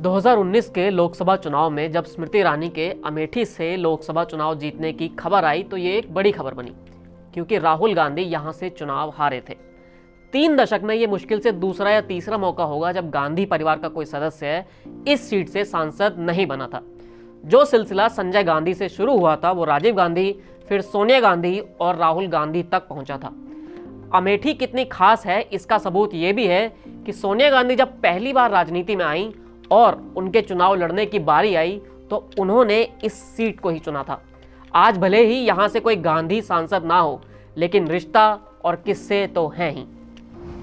2019 के लोकसभा चुनाव में जब स्मृति ईरानी के अमेठी से लोकसभा चुनाव जीतने की खबर आई तो ये एक बड़ी खबर बनी, क्योंकि राहुल गांधी यहां से चुनाव हारे थे। 3 दशक में ये मुश्किल से दूसरा या तीसरा मौका होगा जब गांधी परिवार का कोई सदस्य इस सीट से सांसद नहीं बना था। जो सिलसिला संजय गांधी से शुरू हुआ था वो राजीव गांधी, फिर सोनिया गांधी और राहुल गांधी तक पहुंचा था। अमेठी कितनी खास है इसका सबूत ये भी है कि सोनिया गांधी जब पहली बार राजनीति में आई और उनके चुनाव लड़ने की बारी आई तो उन्होंने इस सीट को ही चुना था। आज भले ही यहां से कोई गांधी सांसद ना हो, लेकिन रिश्ता और किस्से तो हैं ही।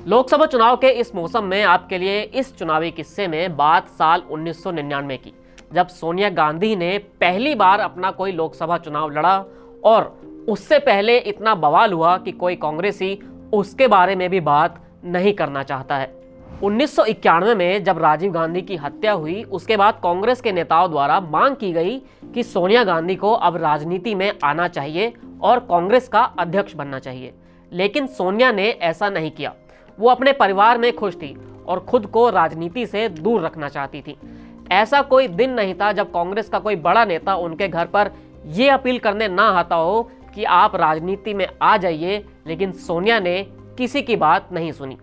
लोकसभा चुनाव के इस मौसम में आपके लिए इस चुनावी किस्से में बात साल 1999 की, जब सोनिया गांधी ने पहली बार अपना कोई लोकसभा चुनाव लड़ा और उससे पहले इतना बवाल हुआ कि कोई कांग्रेसी उसके बारे में भी बात नहीं करना चाहता है। 1991 में जब राजीव गांधी की हत्या हुई, उसके बाद कांग्रेस के नेताओं द्वारा मांग की गई कि सोनिया गांधी को अब राजनीति में आना चाहिए और कांग्रेस का अध्यक्ष बनना चाहिए, लेकिन सोनिया ने ऐसा नहीं किया। वो अपने परिवार में खुश थी और खुद को राजनीति से दूर रखना चाहती थी। ऐसा कोई दिन नहीं था जब कांग्रेस का कोई बड़ा नेता उनके घर पर यह अपील करने ना आता हो कि आप राजनीति में आ जाइए, लेकिन सोनिया ने किसी की बात नहीं सुनी।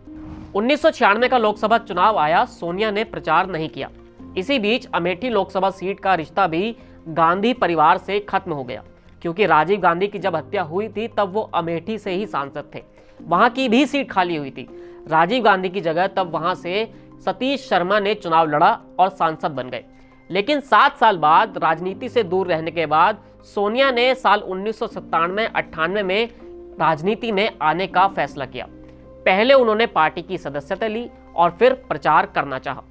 1996 का लोकसभा चुनाव आया, सोनिया ने प्रचार नहीं किया। इसी बीच अमेठी लोकसभा सीट का रिश्ता भी गांधी परिवार से खत्म हो गया, क्योंकि राजीव गांधी की जब हत्या हुई थी तब वो अमेठी से ही सांसद थे। वहां की भी सीट खाली हुई थी। राजीव गांधी की जगह तब वहां से सतीश शर्मा ने चुनाव लड़ा और सांसद बन गए। लेकिन 7 साल बाद राजनीति से दूर रहने के बाद सोनिया ने साल 1997-98 में राजनीति में आने का फैसला किया। पहले उन्होंने पार्टी की सदस्यता ली और फिर प्रचार करना चाहा।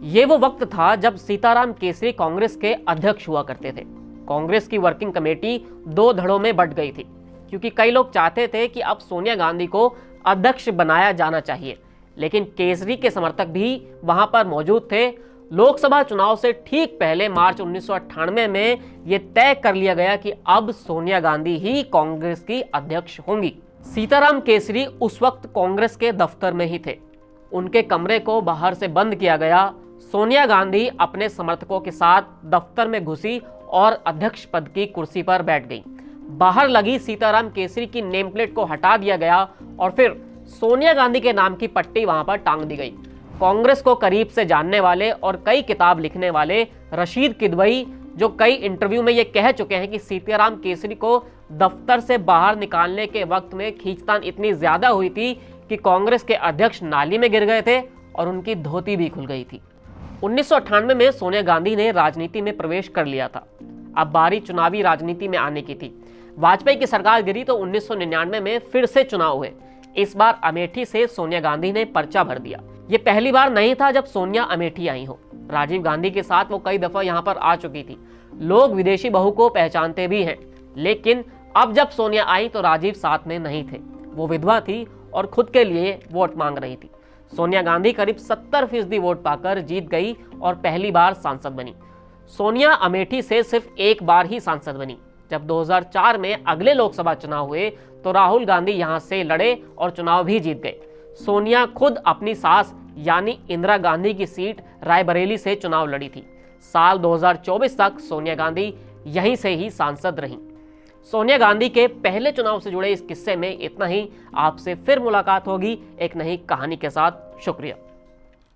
ये वो वक्त था जब सीताराम केसरी कांग्रेस के अध्यक्ष हुआ करते थे। कांग्रेस की वर्किंग कमेटी 2 धड़ों में बंट गई थी, क्योंकि कई लोग चाहते थे कि अब सोनिया गांधी को अध्यक्ष बनाया जाना चाहिए, लेकिन केसरी के समर्थक भी वहां पर मौजूद थे। लोकसभा चुनाव से ठीक पहले मार्च 1998 में यह तय कर लिया गया कि अब सोनिया गांधी ही कांग्रेस की अध्यक्ष होंगी। सीताराम केसरी उस वक्त कांग्रेस के दफ्तर में ही थे। उनके कमरे को बाहर से बंद किया गया। सोनिया गांधी अपने समर्थकों के साथ दफ्तर में घुसी और अध्यक्ष पद की कुर्सी पर बैठ गई। बाहर लगी सीताराम केसरी की नेम प्लेट को हटा दिया गया और फिर सोनिया गांधी के नाम की पट्टी वहां पर टांग दी गई। कांग्रेस को करीब से जानने वाले और कई किताब लिखने वाले रशीद किदवई, जो कई इंटरव्यू में ये कह चुके हैं कि सीताराम केसरी को दफ्तर से बाहर निकालने के वक्त में खींचतान इतनी ज्यादा हुई थी कि कांग्रेस के अध्यक्ष नाली में गिर गए थे और उनकी धोती भी खुल गई थी। 1998 में सोनिया गांधी ने राजनीति में प्रवेश कर लिया था। अब बारी चुनावी राजनीति में आने की थी। वाजपेयी की सरकार गिरी तो 1999 में फिर से चुनाव हुए। इस बार अमेठी से सोनिया गांधी ने पर्चा भर दिया। ये पहली बार नहीं था जब सोनिया अमेठी आई हो। राजीव गांधी के साथ वो कई दफा यहाँ पर आ चुकी थी। लोग विदेशी बहू को पहचानते भी हैं, लेकिन अब जब सोनिया आई तो राजीव साथ में नहीं थे। वो विधवा थी और खुद के लिए वोट मांग रही थी। सोनिया गांधी करीब 70% वोट पाकर जीत गई और पहली बार सांसद बनी। सोनिया अमेठी से सिर्फ एक बार ही सांसद बनी। जब 2004 में अगले लोकसभा चुनाव हुए तो राहुल गांधी यहां से लड़े और चुनाव भी जीत गए। सोनिया खुद अपनी सास यानी इंदिरा गांधी की सीट रायबरेली से चुनाव लड़ी थी। साल 2024 तक सोनिया गांधी यहीं से ही सांसद रहीं। सोनिया गांधी के पहले चुनाव से जुड़े इस किस्से में इतना ही। आपसे फिर मुलाकात होगी एक नई कहानी के साथ। शुक्रिया।